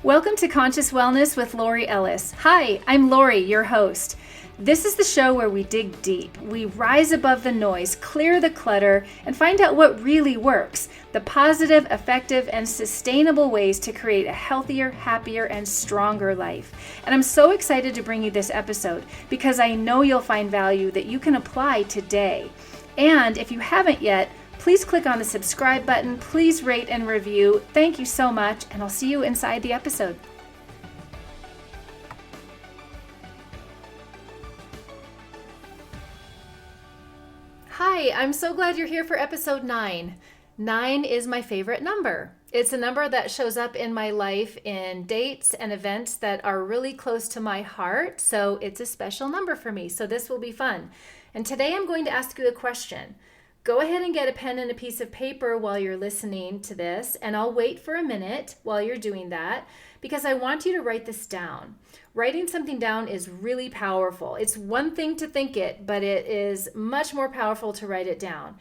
Welcome to Conscious Wellness with Lori Ellis. Hi, I'm Lori, your host. This is the show where we dig deep. We rise above the noise, clear the clutter, and find out what really works. The positive, effective, and sustainable ways to create a healthier, happier, and stronger life. And I'm so excited to bring you this episode because I know you'll find value that you can apply today. And if you haven't yet, please click on the subscribe button. Please rate and review. Thank you so much, and I'll see you inside the episode. Hi, I'm so glad you're here for episode 9. 9 is my favorite number. It's a number that shows up in my life in dates and events that are really close to my heart, so it's a special number for me, so this will be fun. And today I'm going to ask you a question. Go ahead and get a pen and a piece of paper while you're listening to this, and I'll wait for a minute while you're doing that because I want you to write this down. Writing something down is really powerful. It's one thing to think it, but it is much more powerful to write it down.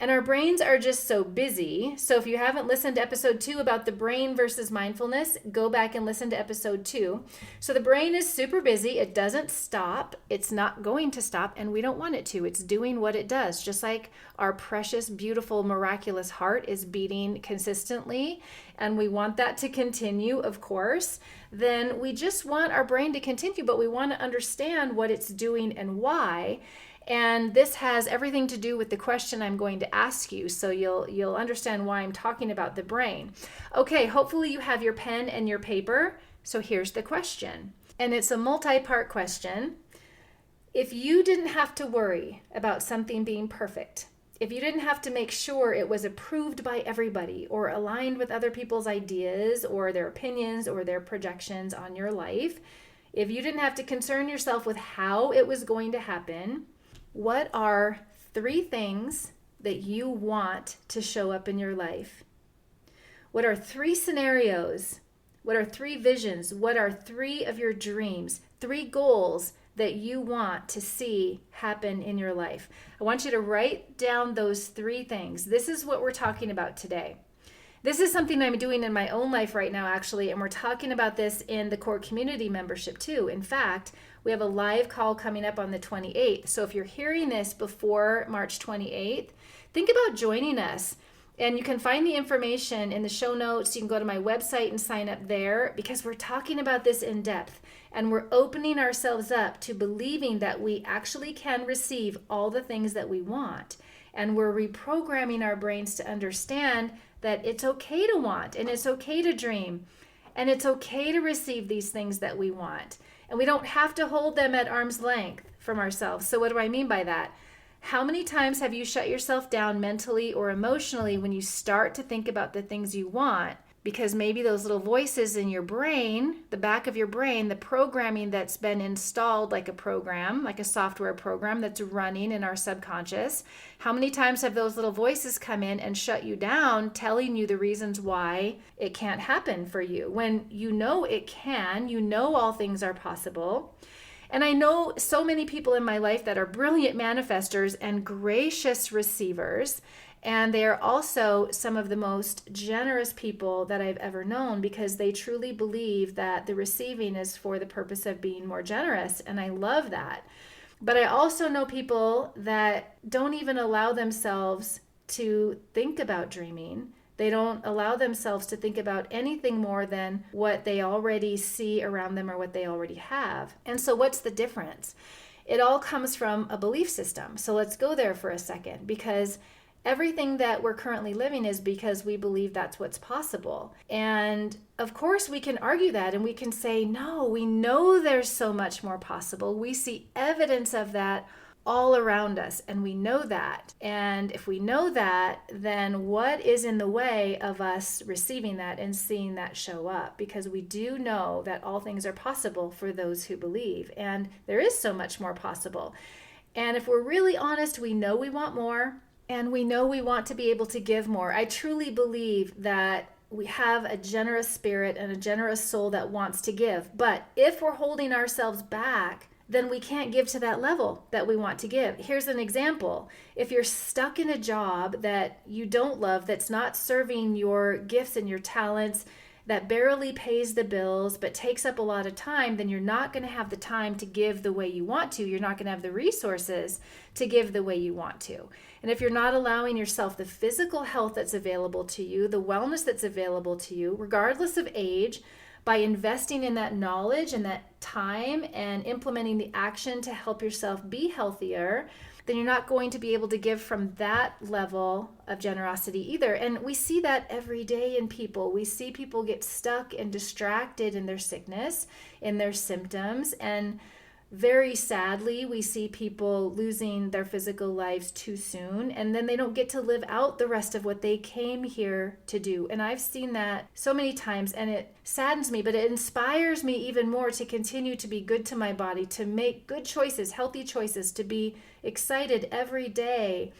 And our brains are just so busy. So if you haven't listened to episode 2 about the brain versus mindfulness, go back and listen to episode 2. So the brain is super busy. It doesn't stop. It's not going to stop, and we don't want it to. It's doing what it does, just like our precious, beautiful, miraculous heart is beating consistently, and we want that to continue, of course. Then we just want our brain to continue, but we want to understand what it's doing and why. And this has everything to do with the question I'm going to ask you, so you'll understand why I'm talking about the brain. Okay, hopefully you have your pen and your paper. So here's the question, and it's a multi-part question. If you didn't have to worry about something being perfect, if you didn't have to make sure it was approved by everybody or aligned with other people's ideas or their opinions or their projections on your life, if you didn't have to concern yourself with how it was going to happen, what are 3 things that you want to show up in your life? What are 3 scenarios? What are 3 visions? What are 3 of your dreams? 3 goals that you want to see happen in your life. I want you to write down those 3 things. This is what we're talking about today. This is something I'm doing in my own life right now, actually, and we're talking about this in the core community membership too. In fact, we have a live call coming up on the 28th. So if you're hearing this before March 28th, think about joining us. And you can find the information in the show notes. You can go to my website and sign up there because we're talking about this in depth. And we're opening ourselves up to believing that we actually can receive all the things that we want. And we're reprogramming our brains to understand that it's okay to want, and it's okay to dream, and it's okay to receive these things that we want. And we don't have to hold them at arm's length from ourselves. So what do I mean by that? How many times have you shut yourself down mentally or emotionally when you start to think about the things you want? Because maybe those little voices in your brain, the back of your brain, the programming that's been installed like a program, like a software program that's running in our subconscious, how many times have those little voices come in and shut you down, telling you the reasons why it can't happen for you? When you know it can, you know all things are possible. And I know so many people in my life that are brilliant manifestors and gracious receivers. And they are also some of the most generous people that I've ever known because they truly believe that the receiving is for the purpose of being more generous. And I love that. But I also know people that don't even allow themselves to think about dreaming. They don't allow themselves to think about anything more than what they already see around them or what they already have. And so what's the difference? It all comes from a belief system. So let's go there for a second, because everything that we're currently living is because we believe that's what's possible. And of course we can argue that and we can say, no, we know there's so much more possible. We see evidence of that all around us, and we know that. And if we know that, then what is in the way of us receiving that and seeing that show up? Because we do know that all things are possible for those who believe, and there is so much more possible. And if we're really honest, we know we want more, and we know we want to be able to give more. I truly believe that we have a generous spirit and a generous soul that wants to give. But if we're holding ourselves back, then we can't give to that level that we want to give. Here's an example. If you're stuck in a job that you don't love, that's not serving your gifts and your talents, that barely pays the bills but takes up a lot of time, then you're not going to have the time to give the way you want to. You're not going to have the resources to give the way you want to. And if you're not allowing yourself the physical health that's available to you, the wellness that's available to you, regardless of age, by investing in that knowledge and that time and implementing the action to help yourself be healthier, then you're not going to be able to give from that level of generosity either. And we see that every day in people. We see people get stuck and distracted in their sickness, in their symptoms, and very sadly, we see people losing their physical lives too soon, and then they don't get to live out the rest of what they came here to do. And I've seen that so many times, and it saddens me, but it inspires me even more to continue to be good to my body, to make good choices, healthy choices, to be excited every day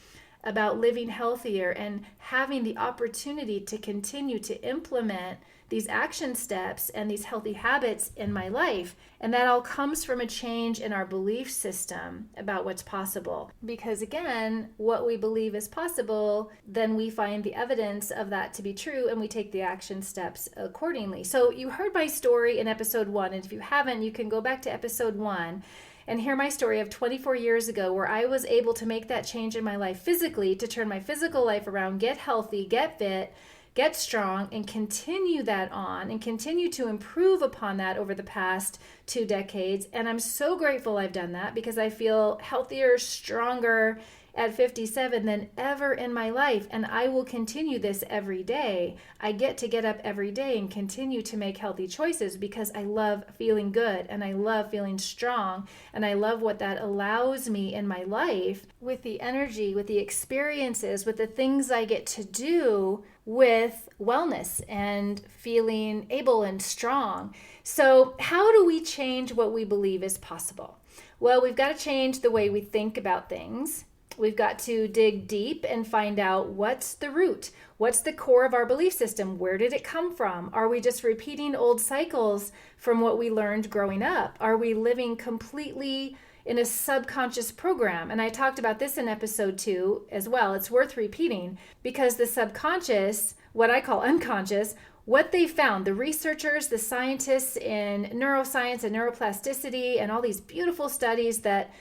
about living healthier and having the opportunity to continue to implement these action steps and these healthy habits in my life. And that all comes from a change in our belief system about what's possible. Because again, what we believe is possible, then we find the evidence of that to be true and we take the action steps accordingly. So you heard my story in episode 1, and if you haven't, you can go back to episode 1 and hear my story of 24 years ago where I was able to make that change in my life physically, to turn my physical life around, get healthy, get fit, get strong, and continue that on and continue to improve upon that over the past 2 decades. And I'm so grateful I've done that because I feel healthier, stronger at 57 than ever in my life. And I will continue this every day. I get to get up every day and continue to make healthy choices because I love feeling good and I love feeling strong. And I love what that allows me in my life with the energy, with the experiences, with the things I get to do with wellness and feeling able and strong. So how do we change what we believe is possible? Well, we've got to change the way we think about things. We've got to dig deep and find out what's the root, what's the core of our belief system, where did it come from? Are we just repeating old cycles from what we learned growing up? Are we living completely in a subconscious program? And I talked about this in episode 2 as well. It's worth repeating because the subconscious, what I call unconscious, what they found, the researchers, the scientists in neuroscience and neuroplasticity and all these beautiful studies that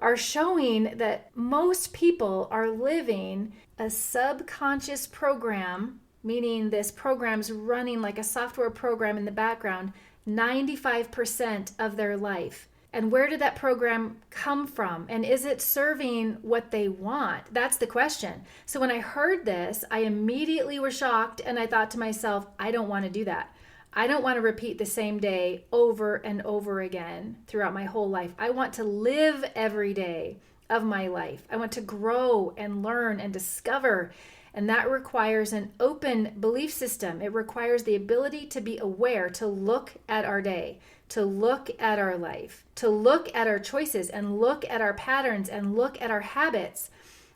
are showing that most people are living a subconscious program, meaning this program's running like a software program in the background, 95% of their life. And where did that program come from? And is it serving what they want? That's the question. So when I heard this, I immediately was shocked and I thought to myself, I don't want to do that. I don't want to repeat the same day over and over again throughout my whole life. I want to live every day of my life. I want to grow and learn and discover. And that requires an open belief system. It requires the ability to be aware, to look at our day, to look at our life, to look at our choices and look at our patterns and look at our habits.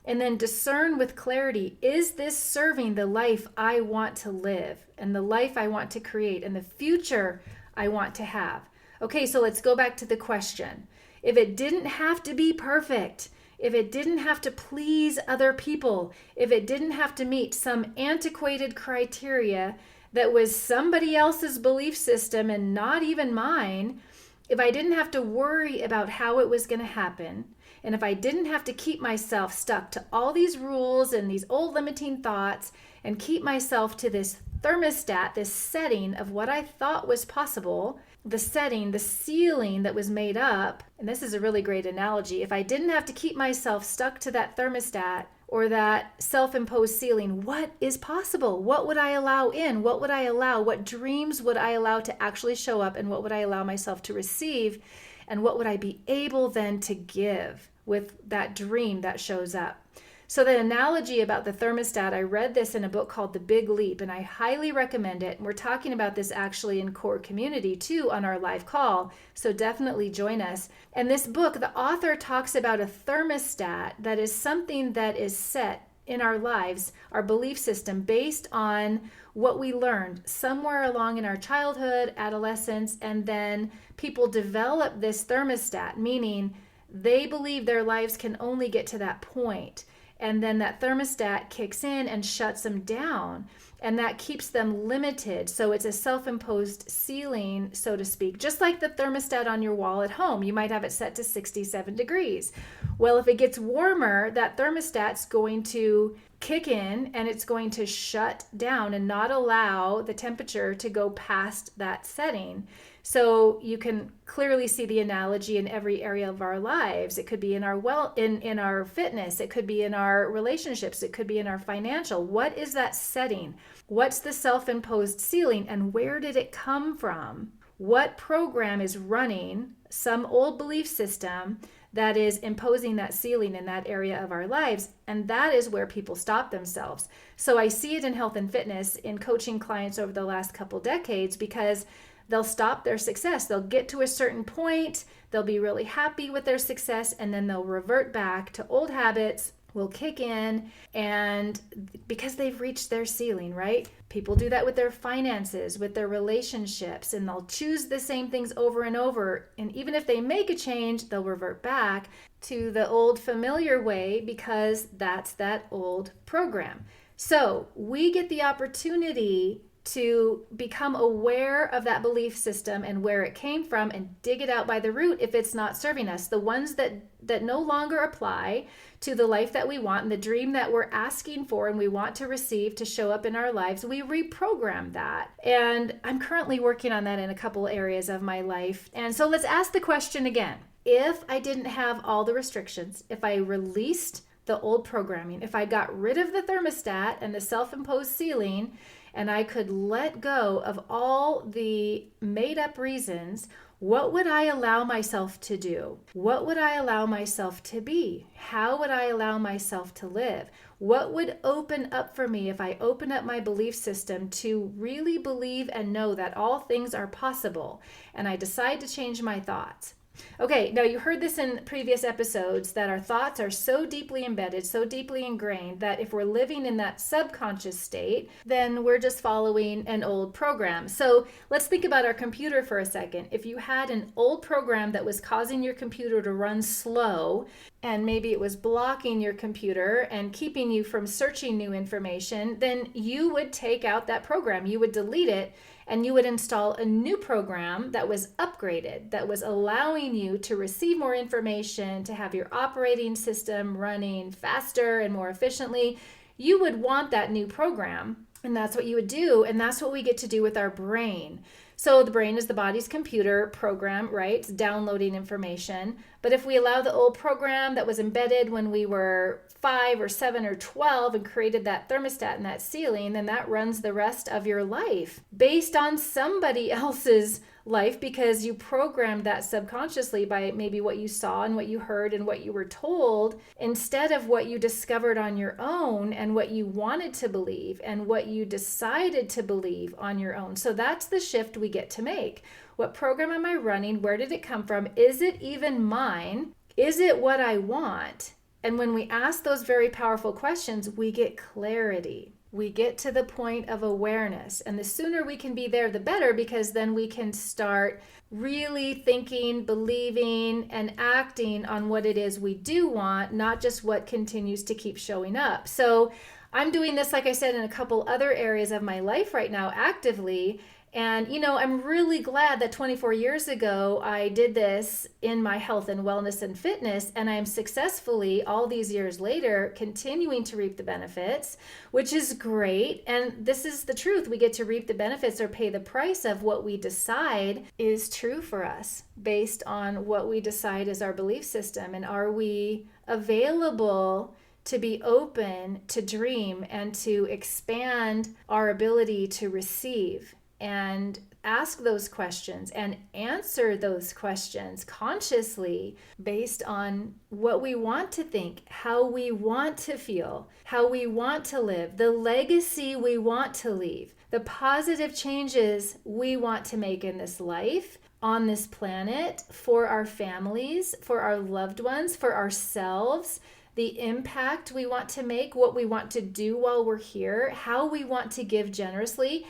And then discern with clarity, is this serving the life I want to live and the life I want to create and the future I want to have? Okay, so let's go back to the question. If it didn't have to be perfect, if it didn't have to please other people, if it didn't have to meet some antiquated criteria that was somebody else's belief system and not even mine, if I didn't have to worry about how it was going to happen, and if I didn't have to keep myself stuck to all these rules and these old limiting thoughts and keep myself to this thermostat, this setting of what I thought was possible, the setting, the ceiling that was made up, and this is a really great analogy, if I didn't have to keep myself stuck to that thermostat or that self-imposed ceiling, what is possible? What would I allow in? What would I allow? What dreams would I allow to actually show up? And what would I allow myself to receive? And what would I be able then to give with that dream that shows up? So the analogy about the thermostat, I read this in a book called The Big Leap, and I highly recommend it. We're talking about this actually in Core Community too on our live call, so definitely join us. And this book, the author talks about a thermostat that is something that is set in our lives, our belief system, based on what we learned somewhere along in our childhood, adolescence, and then people develop this thermostat, meaning they believe their lives can only get to that point. and then that thermostat kicks in and shuts them down. And that keeps them limited. So it's a self-imposed ceiling, so to speak, just like the thermostat on your wall at home. You might have it set to 67 degrees. Well, if it gets warmer, that thermostat's going to kick in and it's going to shut down and not allow the temperature to go past that setting. So you can clearly see the analogy in every area of our lives. It could be in our in our fitness, it could be in our relationships, it could be in our financial. What is that setting? What's the self-imposed ceiling, and where did it come from? What program is running some old belief system that is imposing that ceiling in that area of our lives? And that is where people stop themselves. So I see it in health and fitness in coaching clients over the last couple decades, because they'll stop their success. They'll get to a certain point, they'll be really happy with their success, and then they'll revert back to old habits, will kick in, and because they've reached their ceiling, right? People do that with their finances, with their relationships, and they'll choose the same things over and over. And even if they make a change, they'll revert back to the old familiar way, because that's that old program. So we get the opportunity to become aware of that belief system and where it came from, and dig it out by the root if it's not serving us. The ones that no longer apply to the life that we want and the dream that we're asking for and we want to receive to show up in our lives, we reprogram that. And I'm currently working on that in a couple areas of my life. And so let's ask the question again. If I didn't have all the restrictions, if I released the old programming, if I got rid of the thermostat and the self-imposed ceiling, and I could let go of all the made-up reasons, what would I allow myself to do? What would I allow myself to be? How would I allow myself to live? What would open up for me if I open up my belief system to really believe and know that all things are possible, and I decide to change my thoughts? Okay, now you heard this in previous episodes, that our thoughts are so deeply embedded, so deeply ingrained, that if we're living in that subconscious state, then we're just following an old program. So let's think about our computer for a second. If you had an old program that was causing your computer to run slow, and maybe it was blocking your computer and keeping you from searching new information, then you would take out that program, you would delete it, and you would install a new program that was upgraded, that was allowing you to receive more information, to have your operating system running faster and more efficiently. You would want that new program, and that's what you would do, and that's what we get to do with our brain. So the brain is the body's computer program, right? It's downloading information. But if we allow the old program that was embedded when we were 5 or 7 or 12 and created that thermostat and that ceiling, then that runs the rest of your life based on somebody else's life, because you programmed that subconsciously by maybe what you saw and what you heard and what you were told, instead of what you discovered on your own and what you wanted to believe and what you decided to believe on your own. So that's the shift we get to make. What program am I running? Where did it come from? Is it even mine? Is it what I want? And when we ask those very powerful questions, we get clarity. We get to the point of awareness. And the sooner we can be there, the better, because then we can start really thinking, believing, and acting on what it is we do want, not just what continues to keep showing up. So I'm doing this, like I said, in a couple other areas of my life right now actively. And, I'm really glad that 24 years ago, I did this in my health and wellness and fitness, and I'm successfully, all these years later, continuing to reap the benefits, which is great. And this is the truth. We get to reap the benefits or pay the price of what we decide is true for us based on what we decide is our belief system. And are we available to be open to dream and to expand our ability to receive? And ask those questions and answer those questions consciously based on what we want to think, how we want to feel, how we want to live, the legacy we want to leave, the positive changes we want to make in this life, on this planet, for our families, for our loved ones, for ourselves, the impact we want to make, what we want to do while we're here, how we want to give generously.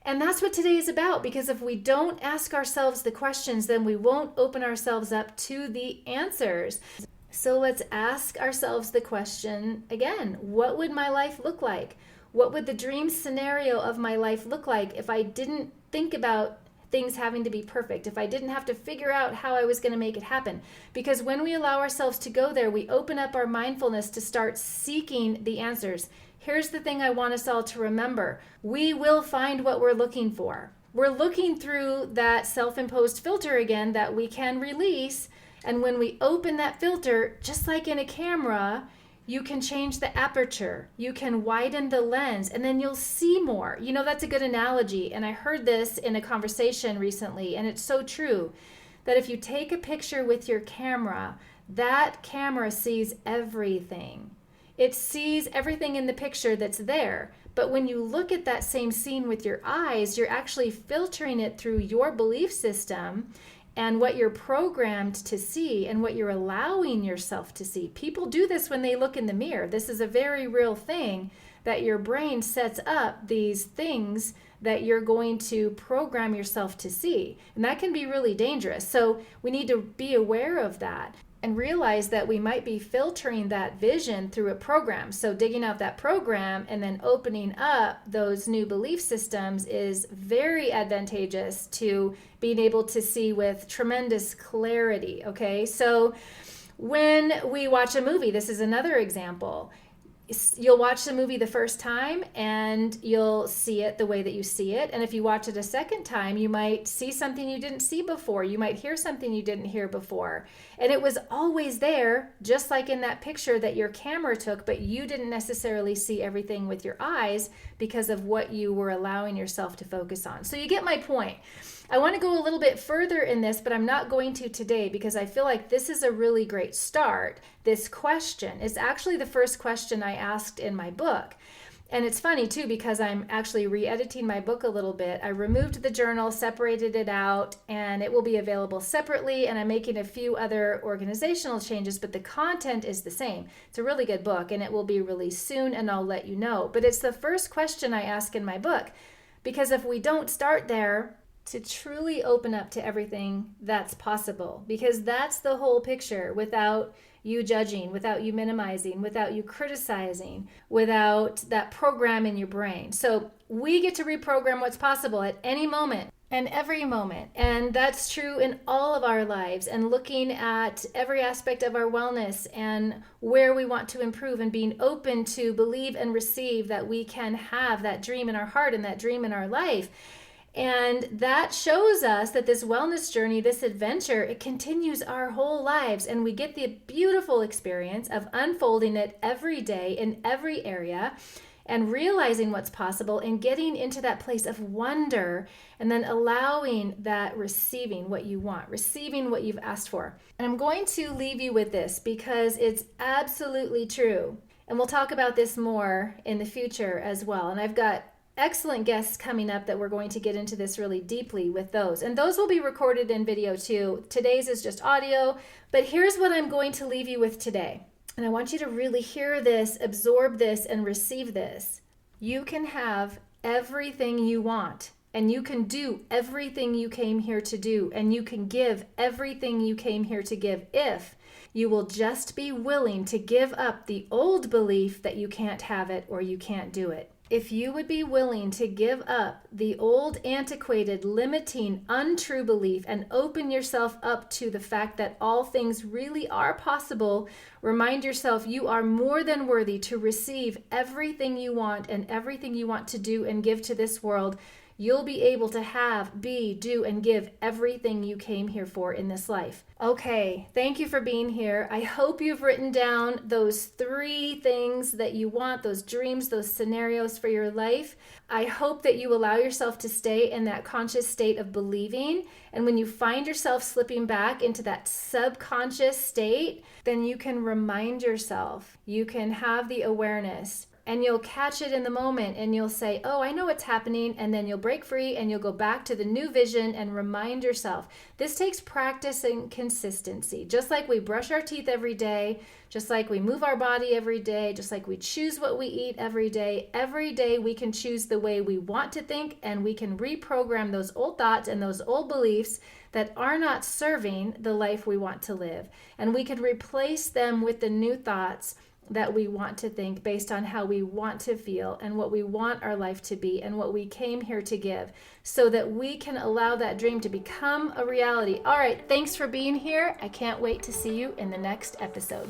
And that's what today is about, because if we don't ask ourselves the questions, then we won't open ourselves up to the answers. So let's ask ourselves the question again, what would my life look like? What would the dream scenario of my life look like if I didn't think about things having to be perfect, if I didn't have to figure out how I was going to make it happen? Because when we allow ourselves to go there, we open up our mindfulness to start seeking the answers. Here's the thing I want us all to remember. We will find what we're looking for. We're looking through that self-imposed filter again that we can release. And when we open that filter, just like in a camera, you can change the aperture, you can widen the lens, and then you'll see more. You know, that's a good analogy. And I heard this in a conversation recently, and it's so true that if you take a picture with your camera, that camera sees everything. It sees everything in the picture that's there. But when you look at that same scene with your eyes, you're actually filtering it through your belief system and what you're programmed to see and what you're allowing yourself to see. People do this when they look in the mirror. This is a very real thing, that your brain sets up these things that you're going to program yourself to see. And that can be really dangerous. So we need to be aware of that and realize that we might be filtering that vision through a program. So digging out that program and then opening up those new belief systems is very advantageous to being able to see with tremendous clarity, okay? So when we watch a movie, this is another example. You'll watch the movie the first time and you'll see it the way that you see it. And if you watch it a second time, you might see something you didn't see before. You might hear something you didn't hear before. And it was always there, just like in that picture that your camera took, but you didn't necessarily see everything with your eyes because of what you were allowing yourself to focus on. So you get my point. I want to go a little bit further in this, but I'm not going to today because I feel like this is a really great start. This question is actually the first question I asked in my book. And it's funny too, because I'm actually re-editing my book a little bit. I removed the journal, separated it out, and it will be available separately. And I'm making a few other organizational changes, but the content is the same. It's a really good book and it will be released soon, and I'll let you know. But it's the first question I ask in my book, because if we don't start there, to truly open up to everything that's possible, because that's the whole picture, without you judging, without you minimizing, without you criticizing, without that program in your brain. So we get to reprogram what's possible at any moment and every moment. And that's true in all of our lives, and looking at every aspect of our wellness and where we want to improve, and being open to believe and receive that we can have that dream in our heart and that dream in our life. And that shows us that this wellness journey, this adventure, it continues our whole lives. And we get the beautiful experience of unfolding it every day in every area and realizing what's possible and getting into that place of wonder, and then allowing that receiving what you want, receiving what you've asked for. And I'm going to leave you with this because it's absolutely true. And we'll talk about this more in the future as well. And I've got excellent guests coming up that we're going to get into this really deeply with those. And those will be recorded in video too. Today's is just audio, but here's what I'm going to leave you with today. And I want you to really hear this, absorb this, and receive this. You can have everything you want, and you can do everything you came here to do, and you can give everything you came here to give if you will just be willing to give up the old belief that you can't have it or you can't do it. If you would be willing to give up the old, antiquated, limiting, untrue belief and open yourself up to the fact that all things really are possible, remind yourself you are more than worthy to receive everything you want and everything you want to do and give to this world, you'll be able to have, be, do, and give everything you came here for in this life. Okay, thank you for being here. I hope you've written down those 3 things that you want, those dreams, those scenarios for your life. I hope that you allow yourself to stay in that conscious state of believing. And when you find yourself slipping back into that subconscious state, then you can remind yourself, you can have the awareness, and you'll catch it in the moment and you'll say, oh, I know what's happening. And then you'll break free and you'll go back to the new vision and remind yourself. This takes practice and consistency. Just like we brush our teeth every day, just like we move our body every day, just like we choose what we eat every day we can choose the way we want to think, and we can reprogram those old thoughts and those old beliefs that are not serving the life we want to live. And we can replace them with the new thoughts that we want to think based on how we want to feel and what we want our life to be and what we came here to give, so that we can allow that dream to become a reality. All right, thanks for being here. I can't wait to see you in the next episode.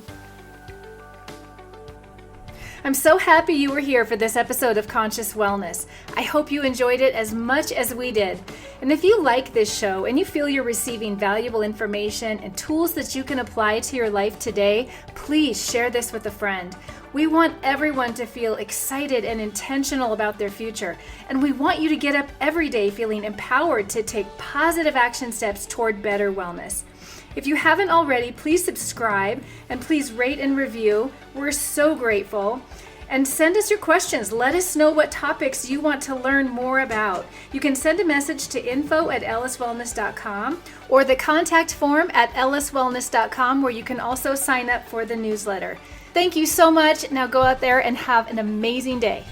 I'm so happy you were here for this episode of Conscious Wellness. I hope you enjoyed it as much as we did. And if you like this show and you feel you're receiving valuable information and tools that you can apply to your life today, please share this with a friend. We want everyone to feel excited and intentional about their future. And we want you to get up every day feeling empowered to take positive action steps toward better wellness. If you haven't already, please subscribe and please rate and review. We're so grateful. And send us your questions. Let us know what topics you want to learn more about. You can send a message to info@elliswellness.com or the contact form at elliswellness.com, where you can also sign up for the newsletter. Thank you so much. Now go out there and have an amazing day.